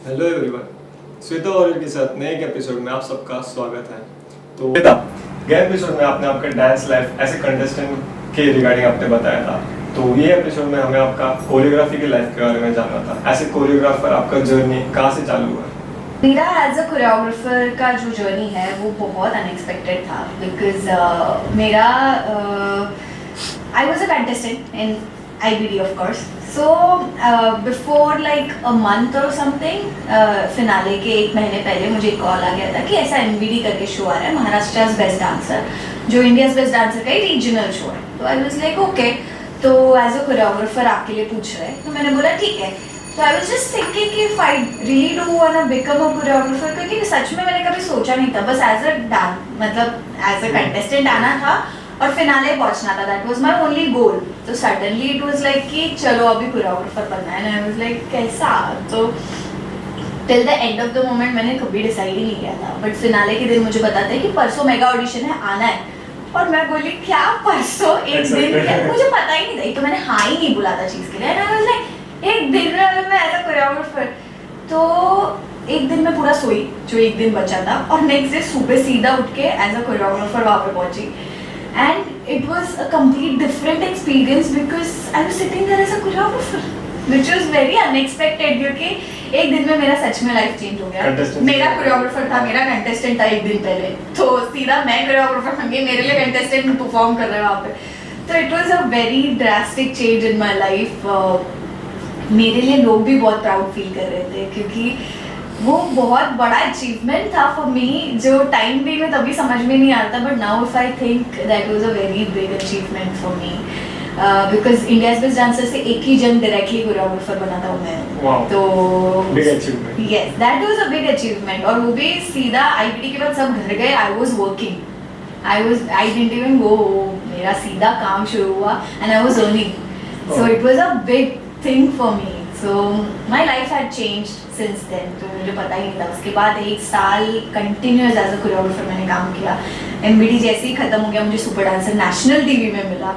Hello everyone, Shweta और के साथ नए एक एपिसोड में आप सबका स्वागत है। तो श्वेता, गए एपिसोड में आपने आपके डांस लाइफ ऐसे कंटेस्टेंट के रिगार्डिंग आपने बताया था, तो ये एपिसोड में हमें आपका कोरियोग्राफी के लाइफ के बारे में जानना था। ऐसे कोरियोग्राफर आपका जर्नी कहाँ से चालू हुआ? मेरा एज अ कोरियोग्राफर का जो जर्नी है वो बहुत अनएक्सपेक्टेड था बिकॉज मेरा I was a contestant in IBD of course. So before like a month or something, finale के एक महीने पहले मुझे एक कॉल आ गया था कि ऐसा MBD करके शो आ रहा है, महाराष्ट्र बेस्ट डांसर, जो इंडियाज बेस्ट डांसर का एक रीजनल शो है। तो आई वाज लाइक ओके, तो एज अ कोरियोग्राफर आपके लिए पूछ रहे हैं, तो मैंने बोला ठीक है। तो आई वाज जस्ट थिंकिंग कि if I really do want to become a choreographer, क्योंकि सच में मैंने कभी सोचा नहीं था, बस एज अ कंटेस्टेंट आना था और फिनाले पहुंचना था, that was my only goal. तो सडनली इट वाज लाइक कि चलो अभी कोरियोग्राफर बनना है, एंड आई वाज लाइक कैसा। तो till the end of the moment मैंने कभी डिसाइड ही नहीं किया था, बट फिनाले के दिन मुझे बताते हैं कि परसों मेगा ऑडिशन है, आना है। और मैं बोली क्या परसों एक दिन क्या? मुझे पता ही नहीं था, तो मैंने हाँ ही नहीं बोला था चीज के लिए, एंड आई वाज लाइक एक दिन में मैं एज अ कोरियोग्राफर। तो एक दिन में पूरा सोई जो एक दिन बचा था, और नेक्स्ट डे सुबह सीधा उठ के एज अ कोरियोग्राफर वहाँ पे पहुंची। And it was a complete different experience because I was sitting there as a choreographer, which was very unexpected क्योंकि एक दिन में मेरा सच में लाइफ चेंज हो गया। मेरा कोरियोग्राफर था, मेरा कंटेस्टेंट था एक दिन पहले, तो सीधा मैं कोरियोग्राफर बन गई, मेरे लिए कंटेस्टेंट परफॉर्म कर रहे हैं वहाँ पे। तो it was a very drastic change in my life। मेरे लिए लोग भी बहुत प्राउड फील कर रहे थे क्योंकि वो बहुत बड़ा अचीवमेंट था फॉर मी, जो टाइम भी में तभी समझ में नहीं आता, but now if I think that was a very big achievement for me because India's best dancer से एक ही जन डायरेक्टली कोरियोग्राफर बना था मैं। तो big achievement, yes that was a big achievement. और वो भी सीधा IBD के बाद सब घर गए, I was working, I didn't even go, मेरा सीधा काम शुरू हुआ and I was earning. So it was a big thing for me. So my life had changed since then। तो मुझे पता ही नहीं था। उसके बाद एक साल कंटिन्यूअस एज अ कोरियोग्राफर मैंने काम किया। MBD जैसे ही खत्म हो गया, मुझे सुपर डांसर नेशनल TV में मिला,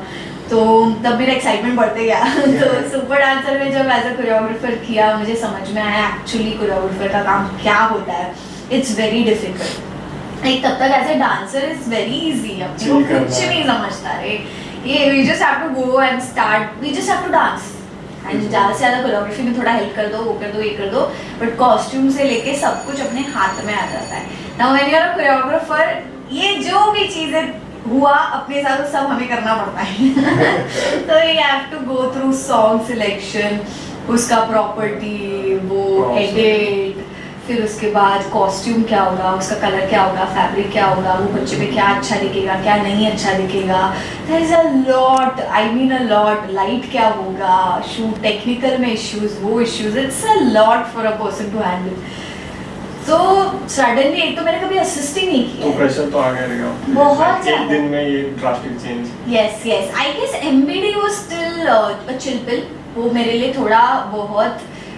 तो तब मेरा एक्साइटमेंट बढ़ते गया। तो सुपर डांसर में जब एज अ कोरियोग्राफर किया, मुझे समझ में आया एक्चुअली कोरियोग्राफर का काम क्या होता है। It's very difficult. लाइक तब तक as a dancer is very easy, अपने को कुछ नहीं समझता रे, ये we just have to go and start, we just have to dance and ज़्यादा से ज़्यादा कोरियोग्राफी में थोड़ा हेल्प कर दो, वो कर दो, ये कर दो, बट कॉस्ट्यूम से लेके सब कुछ अपने हाथ में आ जाता है। Now when you are a choreographer, ये जो भी चीज़ें हुआ अपने साथ सब हमें करना पड़ता है। तो you have to go through song selection, उसका प्रॉपर्टी, वो एडिट, फिर उसके बाद कॉस्ट्यूम क्या होगा, उसका कलर क्या होगा, फैब्रिक क्या होगा, वो बच्चे पे क्या अच्छा दिखेगा, क्या नहीं अच्छा दिखेगा। There is a lot, I mean a lot, light क्या होगा, शूट टेक्निकल में इश्यूज, वो issues, it's a lot for a person to handle. तो सडनली एक तो मैंने कभी असिस्ट ही नहीं किया, तो प्रेशर तो आ गया रहेगा बहुत एक दिन में ये drastic change. Yes yes, I guess MBD was still a chill pill. वो मेरे लिए थोड़ा बहुत,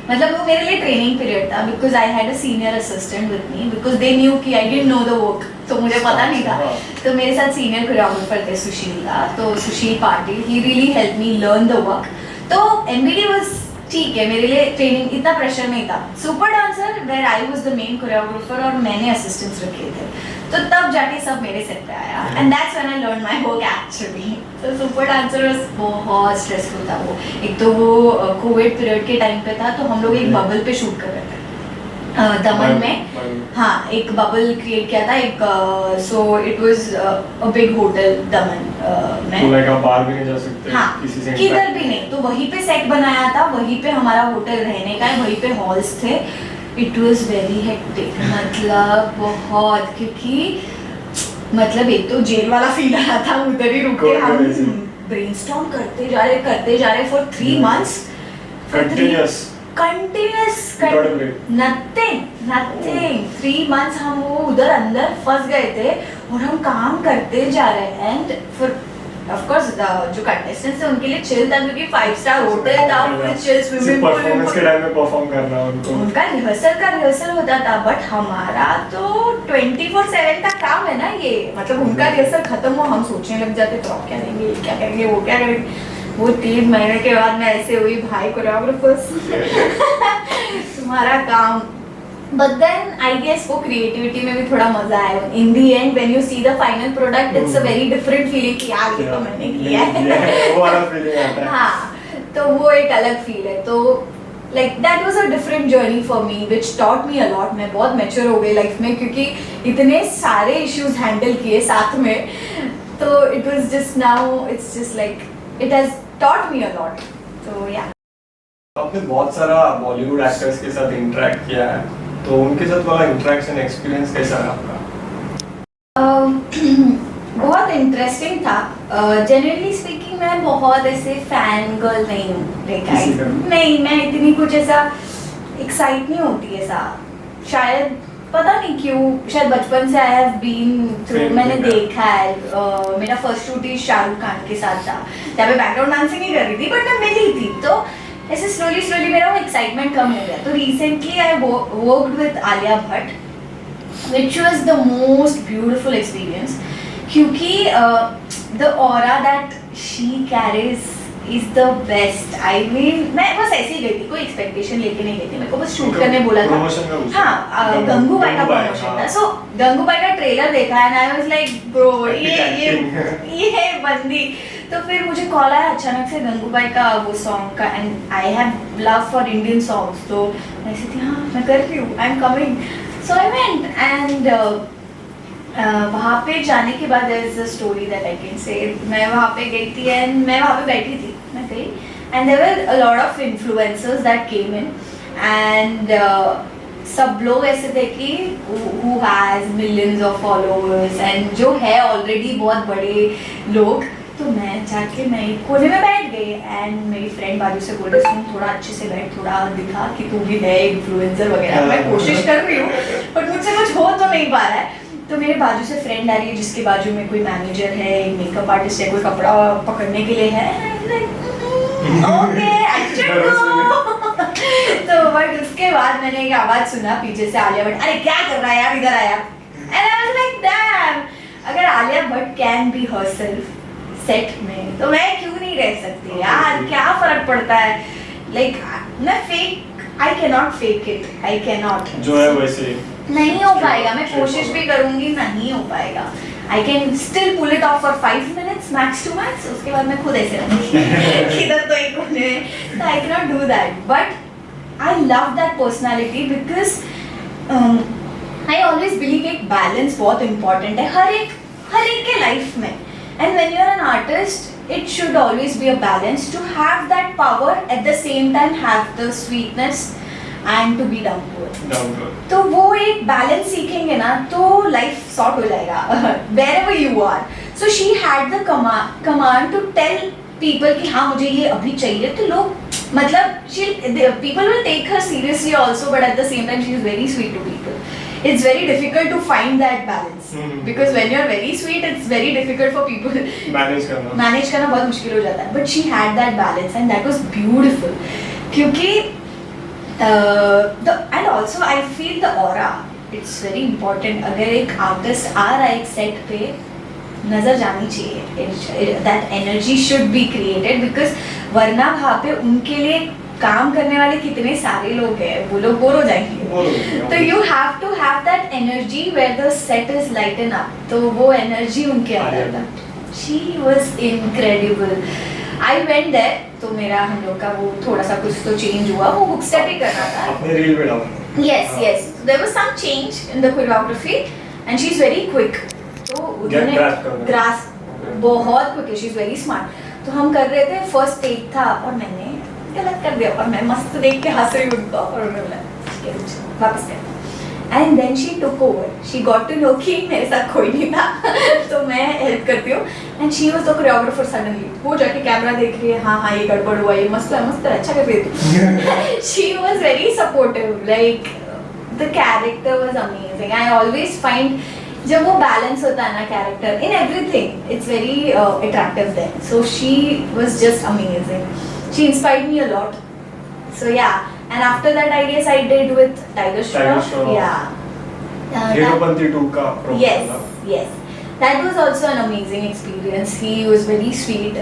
मतलब वो मेरे लिए ट्रेनिंग पीरियड था, because I had a senior assistant with me, because they knew कि I didn't know the work, तो मुझे पता नहीं था। तो मेरे साथ सीनियर कोरियोग्राफर थे सुशील का, तो Sushil Patil, he really help me learn the work. तो MBD वाज ठीक है, मेरे लिए ट्रेनिंग इतना प्रेशर नहीं था। Super Dancer where I was the main choreographer और मैंने असिस्टेंट्स रखे थे, तो तब जाके सब मेरे सेट पे आया, and that's when I learn my work actually. तो सुपर डांसर बहुत स्ट्रेसफुल था वो। एक तो वो कोविड पीरियड के टाइम पे था, तो हम लोग एक बबल पे शूट कर रहे थे दमन में। हाँ, एक बबल क्रिएट किया था, एक so it was a big hotel दमन में, तो लाइक आप बाहर भी नहीं जा सकते, हाँ, किसी से किधर भी नहीं, तो वहीं पे सेट बनाया था, वहीं पे हमारा होटल रहने का है, वहीं पे हॉल्स थे। इट वाज वेरी हेक्टिक, मतलब बहुत, क्योंकि मतलब एक तो जेल वाला फील आ रहा था, उधर ही रुक के हम ब्रेनस्टॉर्म करते जा रहे for 3 months continuous nothing 3 months हम वो उधर अंदर फंस गए थे, और हम काम करते जा रहे हैं। एंड फिर ऑफ कोर्स जो कंटेस्टेंट्स थे उनके लिए चिल था, क्योंकि 5 स्टार होटल था, full chill swimming pool, performance के टाइम में परफॉर्म करना उनका रिहर्सल होता था। बट हमारा तो 24/7 का काम है ना ये, मतलब उनका रिहर्सल खत्म हुआ, हम सोचने लग जाते तो आप क्या करेंगे, क्या करेंगे, वो क्या करेंगे। वो 3 महीने के बाद मैं ऐसे हुई, भाई कोरियोग्राफर्स तुम्हारा काम But then I guess वो creativity में भी थोड़ा मजा आया. In the end, when you see the final product, it's a very different feeling कि यार ये तो मैंने किया है. वो वाला feeling आता है. हाँ, तो वो एक अलग feel है. तो like that was a different journey for me, which taught me a lot. मैं बहुत mature हो गई life में क्योंकि इतने सारे issues handle किए साथ में. तो it was just now, it's just like it has taught me a lot. So yeah. आपने बहुत सारा बॉलीवुड एक्टर्स के साथ इंटरेक्ट किया है, तो उनके साथ वाला इंटरेक्शन एक्सपीरियंस कैसा है आपका? बहुत इंटरेस्टिंग था. जनरली स्पीकिंग मैं बहुत ऐसे फैन गर्ल नहीं हूँ. नहीं, मैं इतनी कुछ ऐसा एक्साइट नहीं होती ऐसा. शायद पता नहीं क्यों, शायद बचपन से आई हैव बीन थ्रू, मैंने देखा है. मेरा फर्स्ट शूट ही शाहरुख खान के साथ था, जहाँ पे बैकग्राउंड डांसिंग ही कर रही थी, बट मैं मिली थी. तो ऐसे स्लोली मेरा वो एक्साइटमेंट कम हो गया. तो recently I worked with Alia Bhatt, which was the most beautiful experience क्योंकि the aura that she carries is the best. I mean मैं बस ऐसे ही गई थी, कोई एक्सपेक्टेशन लेके नहीं गई थी. मेरे को बस शूट करने बोला था. हाँ, गंगूबाई का प्रमोशन था. सो गंगूबाई का ट्रेलर देखा है, and I was like bro ये बंदी. तो फिर मुझे कॉल आया अचानक से गंगूबाई का वो सॉन्ग का, and I have love for Indian songs. तो ऐसे थी, हाँ मैं कर रही हूँ, I am coming. So I went and वहाँ पे जाने के बाद there is a story that I can say. मैं वहाँ पे गई थी एंड मैं वहाँ पे बैठी थी, मैं गई and there were a lot of influencers that came in and सब लोग ऐसे थे कि who has millions of followers and जो है ऑलरेडी बहुत बड़े लोग. तो मैं जाके मैं एक कोने में बैठ गई एंड मेरी फ्रेंड बाजू से बोल रही, सुन थोड़ा अच्छे से बैठ, थोड़ा दिखा कि तू भी है इन्फ्लुएंसर वगैरह. मैं कोशिश कर रही हूँ बट मुझसे कुछ हो तो नहीं पा रहा है. तो मेरे बाजू से फ्रेंड आ रही है जिसके बाजू में कोई मैनेजर है, मेकअप आर्टिस्ट है, कोई कपड़ा पकड़ने के लिए है. तो बट उसके बाद मैंने एक आवाज सुना पीछे से, आलिया भट्ट, अरे क्या कर रहा है यार, इधर आया. And I was like damn, अगर Alia Bhatt can be herself set में तो मैं क्यों नहीं रह सकती यार. क्या फर्क पड़ता है. लाइक मैं fake, I can not fake it, I can not. जो है वैसे नहीं हो पाएगा. मैं कोशिश भी करूंगी, नहीं हो पाएगा. I can still pull it off for 5 minutes max to max. उसके बाद मैं खुद ऐसे रहूंगी किधर तो एक कोने में. तो I can not do that. But I love that personality because I always believe एक बैलेंस बहुत इंपॉर्टेंट है हर एक के लाइफ में. And when you're an artist, it should always be a balance to have that power at the same time have the sweetness and to be down to earth. तो वो एक balance सीखेंगे ना तो life sort हो जाएगा wherever you are. So she had the command to tell people कि हाँ मुझे ये अभी चाहिए. तो लोग मतलब people will take her seriously also, but at the same time she is very sweet to people. It's very difficult to find that balance because when you're very sweet, it's very difficult for people manage करना बहुत मुश्किल हो जाता है. But she had that balance and that was beautiful क्योंकि and also I feel the aura, it's very important. अगर एक artist आ रहा है एक set पे, नजर जानी चाहिए. That energy should be created because वरना वहाँ पे उनके लिए काम करने वाले कितने सारे लोग हैं, वो लोग बोर हो जाएंगे. तो you have to have that energy where the set is lighten up. तो वो एनर्जी उनके अंदर था. She was incredible. I went there, तो मेरा हम लोग का वो थोड़ा सा कुछ तो चेंज हुआ. वो हुक स्टेप ही करना था. अपने रील पे डाल. Yes there was some change in the choreography and she is very quick. तो उन्होंने ग्रास्प बहुत क्विक है. She is very smart. तो हम कर रहे थे, फर्स्ट टेक था और मैंने गलत कर दिया और मैं मस्त देख के हंस रही उनको और उन्होंने बोला वापस कर. And then she took over. She got to know कि मेरे साथ कोई नहीं था तो मैं हेल्प करती हूँ. And she was the choreographer. Suddenly वो जाके कैमरा देख रही है, हाँ ये गड़बड़ हुआ, ये मस्त है अच्छा कर रही थी. She was very supportive. Like the character was amazing. I always find जब वो बैलेंस होता है ना character in everything, it's very attractive then. So she was just amazing. She inspired me a lot. So yeah, and after that I guess I did with Tiger Shroff. Yeah. Heropanti 2 का promotion. Yes. That was also an amazing experience. He was very sweet.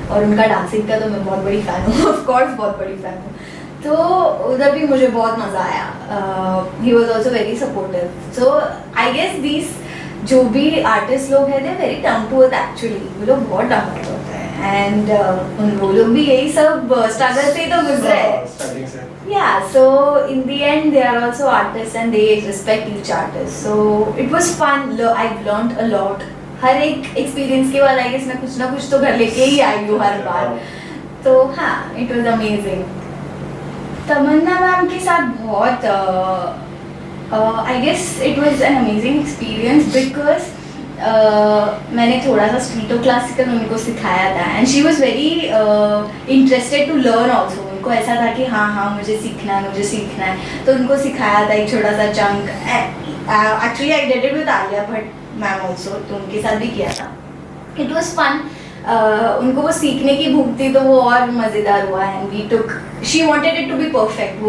और उनका dancing का तो मैं बहुत बड़ी fan हूँ. Of course बहुत बड़ी फैन हूँ. तो उधर भी मुझे बहुत मज़ा आया. He was also very supportive. So I guess these जो भी आर्टिस्ट लोग हैं they very down to earth actually. वो लोग बहुत डाउन टू अर्थ होते हैं एंड उन वो लोग भी यही सब स्ट्रगल से तो गुजरे हैं. Yeah, so in the end they are also artists and they respect each artist. So it was fun. I've learned a lot. हर एक एक्सपीरियंस के बाद आई गेस मैं कुछ ना कुछ तो घर लेके ही आई हूँ हर बार. तो हाँ, it was amazing. Tamannaah ma'am के साथ बहुत I guess it was an amazing experience because मैंने थोड़ा सा स्ट्रीटो क्लासिकल उनको सिखाया था and she was very interested to learn also. उनको ऐसा था कि हाँ मुझे सीखना है. तो उनको सिखाया था एक छोटा सा chunk. Actually I did it with Alia Bhatt ma'am also, तो उनके साथ भी किया था. It was fun. उनको वो सीखने की भूख थी तो वो और मज़ेदार हुआ. And we took she wanted it to be perfect.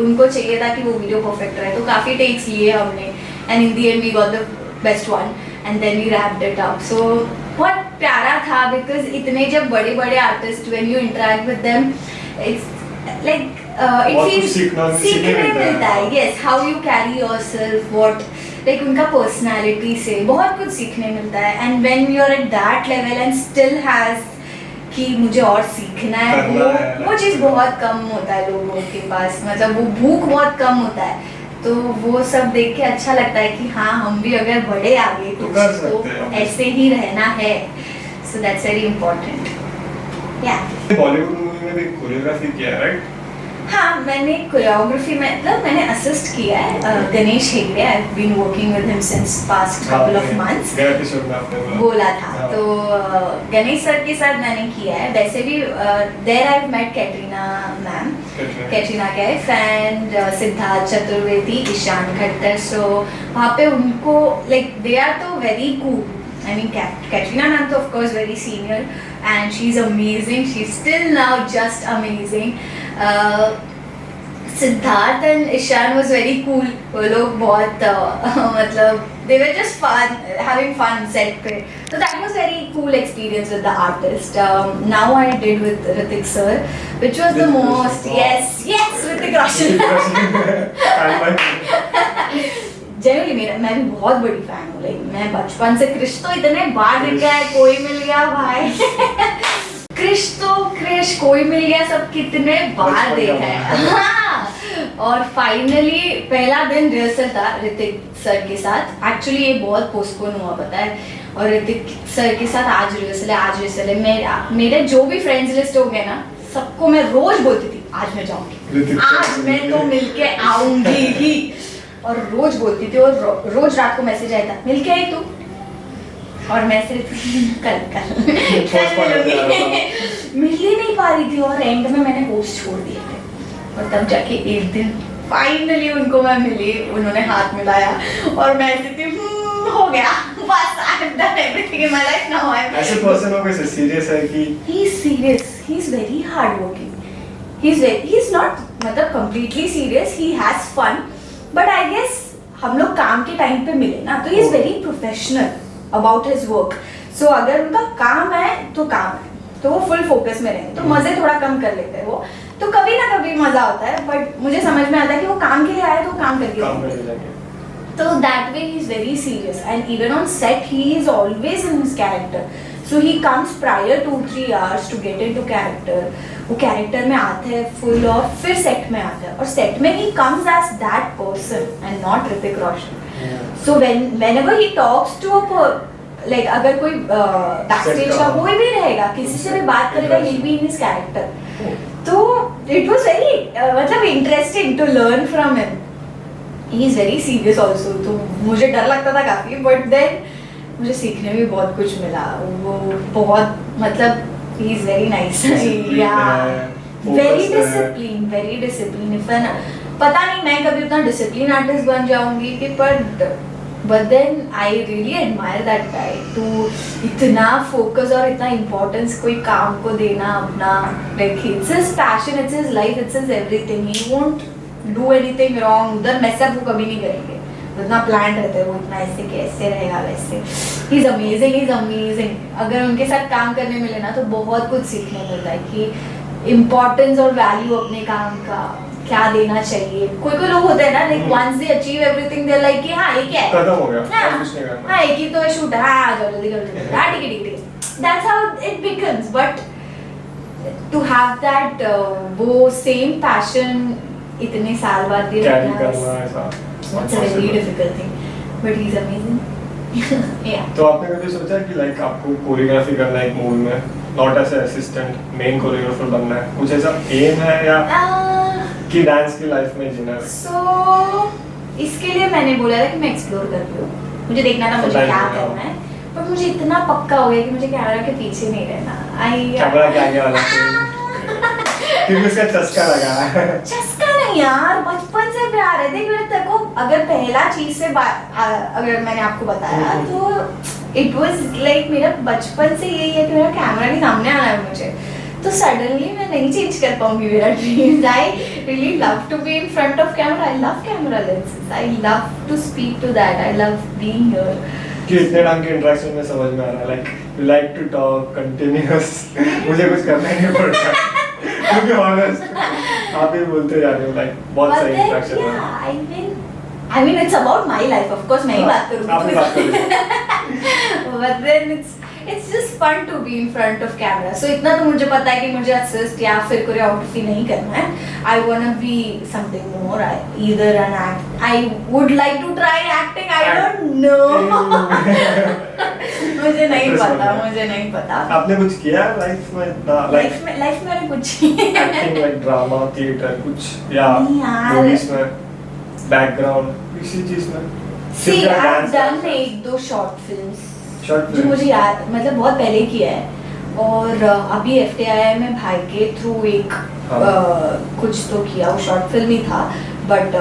उनको चाहिए था कि वो वीडियो परफेक्ट रहे, तो काफ़ी टेक्स लिए हमने and in the end we got the best one and then we wrapped it up. So बहुत प्यारा था बिकॉज इतने जब बड़े बड़े artist when you interact with them it's like it feels सीखने मिलता है. Yes, how you carry yourself, what like उनका पर्सनालिटी से बहुत कुछ सीखने मिलता है. And when you are at that level and still has कि मुझे और सीखना है, वो चीज़ बहुत कम होता है लोगों के पास. मतलब वो भूख बहुत कम होता है. तो वो सब देख के अच्छा लगता है कि हाँ हम भी अगर बढ़े आगे तो ऐसे ही रहना है. So that's very important. या बॉलीवुड मूवी में भी कोरियोग्राफी किया है राइट? हाँ, मैंने कोरियोग्राफी में मतलब मैंने असिस्ट किया है. Ganesh Hegde, I have been working with him since past couple of months. Episode में आपने बोला था. तो गणेश सर के साथ मैंने किया है. वैसे भी there I have met Katrina ma'am, Katrina Kaif and Siddharth Chaturvedi, Ishaan Khatter. So वहाँ पे उनको लाइक दे आर तो very cool. I mean, Katrina ma'am, of course, very senior, and she's amazing. She's still now just amazing. Siddharth and Ishan was very cool. वो लोग बहुत मतलब they were just fun, having fun set पे. So that was very cool experience with the artist. Now I did with Hrithik sir, which was the most yes Hrithik Roshan. Generally मैं भी बहुत बड़ी fan हूँ. Like मैं बचपन से क्रिश तो इतने बार देखा है, कोई मिल गया भाई. क्रिश कोई मिल गया, सब कितने बार देखा है. हाँ, और फाइनली पहला दिन रिहर्सल था ऋतिक सर के साथ. एक्चुअली ये बहुत पोस्टपोन हुआ पता है. और ऋतिक सर के साथ आज रिहर्सल है. मेरे जो भी फ्रेंड्स लिस्ट हो गए ना, सबको मैं रोज बोलती थी आज मैं जाऊंगी, आज मैं तो मिलके आऊंगी ही. और रोज बोलती थी और रोज रात को मैसेज आया था मिल के आई तू. और मैं सिर्फ कल मिल ही नहीं पा रही थी. और एंड में मैंने होस्ट छोड़ दिए थे. और तब जाके एक दिन फाइनली उनको मैं मिली, उन्होंने हाथ मिलाया और मैं ऐसी थी हो गया बस. I have done everything in my life now. I am ऐसे पर्सन हो कैसे सीरियस है कि he is serious. He is very hard working. He is not मतलब completely serious. He has fun. But I guess हम लोग काम के टाइम पे मिले ना, तो he is very professional about his work. So अगर उनका काम है तो काम है, तो वो फुल फोकस में रहेंगे. तो मजे थोड़ा कम कर लेते हैं वो, तो कभी ना कभी मजा आता है. बट मुझे समझ में आता है कि वो काम के लिए आया तो काम करके. तो that way he is very serious. And even on set he is always in his character. So he comes prior 2-3 hours to get into character. वो कैरेक्टर में आते हैं फुल और फिर सेट में आते हैं. और सेट में he comes as that person and not Hrithik Roshan. So whenever he talks to a like अगर कोई बैकस्टेज का कोई भी रहेगा, किसी से भी बात करेगा, he'll be in his character. तो it was very मतलब interesting to learn from him. He is very serious also. तो मुझे डर लगता था काफी, but then मुझे सीखने में बहुत कुछ मिला. वो बहुत मतलब he is very nice. Yeah, very disciplined. पता नहीं मैं कभी उतना डिसिप्लिन आर्टिस्ट बन जाऊंगी कि but then I really admire that guy to इतना फोकस और इतना इम्पोर्टेंस कोई काम को देना अपना. like it's his passion, it's his life, it's his everything. He won't do anything wrong. उधर mess up वो कभी नहीं करेंगे. इतना प्लान रहता है वो, इतना ऐसे कैसे रहेगा वैसे. He's amazing. अगर उनके साथ काम करने मिले ना तो बहुत कुछ सीखने मिलता है कि इम्पोर्टेंस और वैल्यू अपने काम का क्या देना चाहिए। कोई कोई लोग होते हैं ना, like once they achieve everything they like कि हाँ ये क्या है, खत्म हो गया, हाँ, अब कुछ नहीं करना। हाँ एक ही तो शूट है, हाँ आ जाओ जल्दी करो जल्दी, हाँ ठीक है ठीक है, that's how it becomes. But to have that वो सेम पैशन इतने साल बाद भी कैरी करना ऐसा it's a very difficult thing, but he's amazing. Yeah. तो आपने कभी सोचा कि लाइक आपको कोरियोग्राफी करना है एक मूवी में, not as assistant, main choreographer बनना है, कुछ ऐसा एम है या कि डांस की लाइफ में जीना है? So इसके लिए मैंने बोला था कि मैं एक्सप्लोर कर रही हूँ, मुझे देखना था मुझे क्या करना है, पर मुझे इतना पक्का हो गया कि मुझे कैमरा के पीछे नहीं रहना। कैमरा के आगे वाला क्योंकि उसका चस्का लगा है। चस्का नहीं यार, बचपन से प्यार है। देख, मैंने तेरे को अगर पहला चीज से अगर मैंने आपको बताया तो इट वाज लाइक मेरा बचपन से यही है कि मेरा कैमरा के सामने आना है मुझे। तो सडनली मैं नहीं चेंज कर पाऊंगी मेरा dream. I really love to be in front of camera, I love camera lenses, I love to speak to that, I love being here. कि इतने ढंग के इंटरेक्शन में समझ में आ रहा है, like you like to talk continuous, मुझे कुछ करना ही नहीं पड़ता। To be honest, आप ही बोलते जा रहे हो, लाइक बहुत सही इंटरेक्शन है। I mean it's about my life, of course मैं ही बात आप ही बात करूँगी। But then it's just fun to be in front of camera. So इतना तो मुझे पता है कि मुझे assist या फिर कोरियोग्राफी नहीं करना है। I wanna be something more, either an act. I would like to try acting. I don't know. मुझे नहीं पता। आपने कुछ किया लाइफ में इतना, लाइफ में मैंने कुछ एक्टिंग, लाइक ड्रामा, थिएटर कुछ या नहीं यार। मूवीज में, बैकग्राउंड किसी चीज में? See, I've done एक दो शॉर्ट फिल्म्स शॉर्ट जो मुझे याद, मतलब बहुत पहले किया है, और अभी FTI में भाई के थ्रू एक कुछ तो किया, वो शॉर्ट फिल्म ही था, but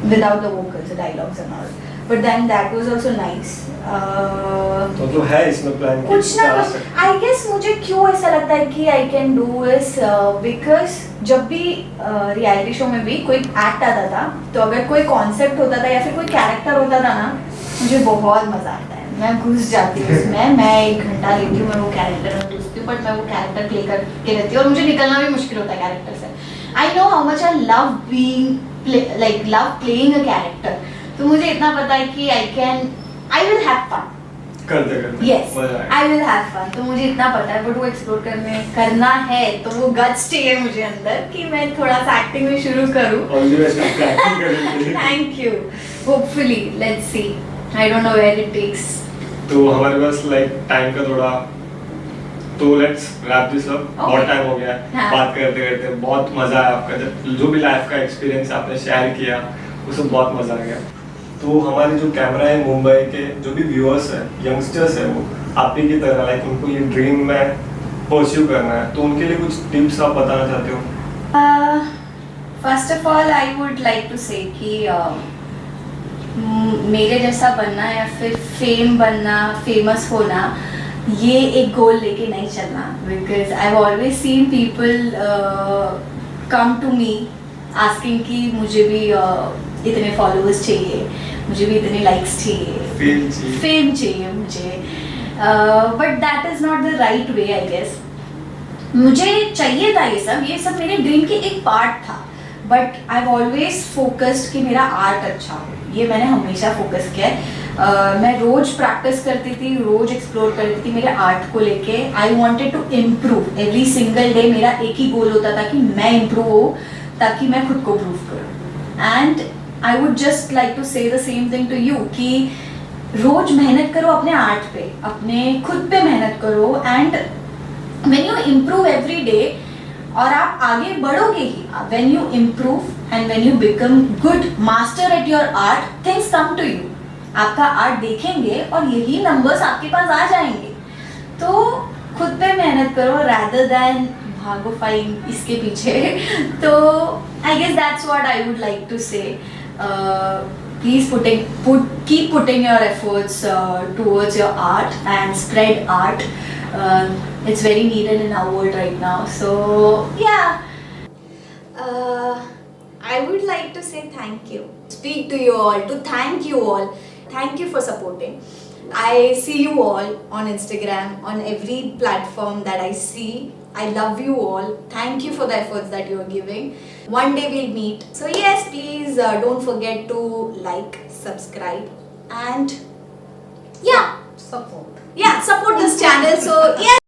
without the vocals, dialogues and all, but then that was also nice. तो है इसमें प्लान कुछ ना कुछ, आई गेस मुझे क्यों ऐसा लगता है कि आई कैन डू इस बिकॉज जब भी रियलिटी शो में भी कोई एक्ट आता था, तो अगर कोई कॉन्सेप्ट होता था या फिर कोई कैरेक्टर होता था ना, मुझे बहुत मजा आता है, मैं घुस जाती हूँ उसमें, मैं 1 घंटा लेती हूँ, मैं वो कैरेक्टर में घुसती हूँ, बट मैं वो कैरेक्टर प्ले करके रहती हूँ, और मुझे निकलना भी मुश्किल होता है कैरेक्टर से। I know how much I love being like love playing a character, तो मुझे इतना पता है कि आई विल हैव फन करते Yes, मजा आएगा। I will have fun. तो मुझे इतना पता है, बट वो एक्सप्लोर करना है, तो वो गट्स चाहिए मुझे अंदर कि मैं थोड़ा सा एक्टिंग में शुरू करूँ। ऑल द बेस्ट आपको एक्टिंग करने के लिए। Thank you. Hopefully, let's see. I don't know where it takes. तो हमारे पास लाइक टाइम का थोड़ा, तो लेट्स रैप दिस अप। बहुत टाइम हो गया है हाँ। बात करते करते, बहुत मजा आया आपका, जब जो भी लाइफ का एक्सपीरियंस आपने शेयर किया उसमें बहुत मजा आ गया। तो हमारे जो कैमरा है, मुंबई के जो भी व्यूअर्स हैं, यंगस्टर्स हैं, वो आप ही की तरह लाइक उनको ये ड्रीम में परस्यू करना है, तो उनके लिए कुछ टिप्स आप बताना चाहते हो? First of all, I would like to say कि मेरे जैसा बनना या फिर फेम बनना, फेमस होना, ये एक गोल लेके नहीं चलना, because I have always seen people come to me asking कि मुझे भी इतने फॉलोअर्स चाहिए, मुझे भी इतने लाइक्स चाहिए, फेम चाहिए मुझे, but that is not the right way I guess. मुझे चाहिए था ये सब मेरे ड्रीम के एक पार्ट था, but I have always focused कि मेरा आर्ट अच्छा हो, ये मैंने हमेशा फोकस किया है। मैं रोज प्रैक्टिस करती थी, रोज एक्सप्लोर करती थी मेरे आर्ट को लेके। I wanted to improve every single day, मेरा एक ही गोल होता था कि मैं इम्प्रूव हो ताकि मैं खुद को प्रूव करूँ। And I would just like to say the same thing to you कि रोज मेहनत करो अपने आर्ट पे, अपने खुद पे मेहनत करो, and when you improve every day, और आप आगे बढ़ोगे ही when you improve and when you become good master at your art, things come to you. आपका आर्ट देखेंगे और यही नंबर्स आपके पास आ जाएंगे। तो खुद पे मेहनत करो rather than भागो फाइन इसके पीछे। तो I guess that's what I would like to say. Please keep putting your efforts towards your art and spread art. It's very needed in our world right now. So yeah, I would like to say thank you. Speak to you all, to thank you all. Thank you for supporting. I see you all on Instagram, on every platform that I see. I love you all. Thank you for the efforts that you are giving. One day we'll meet. So yes, please don't forget to like, subscribe, and yeah, Support. support this channel. So yes.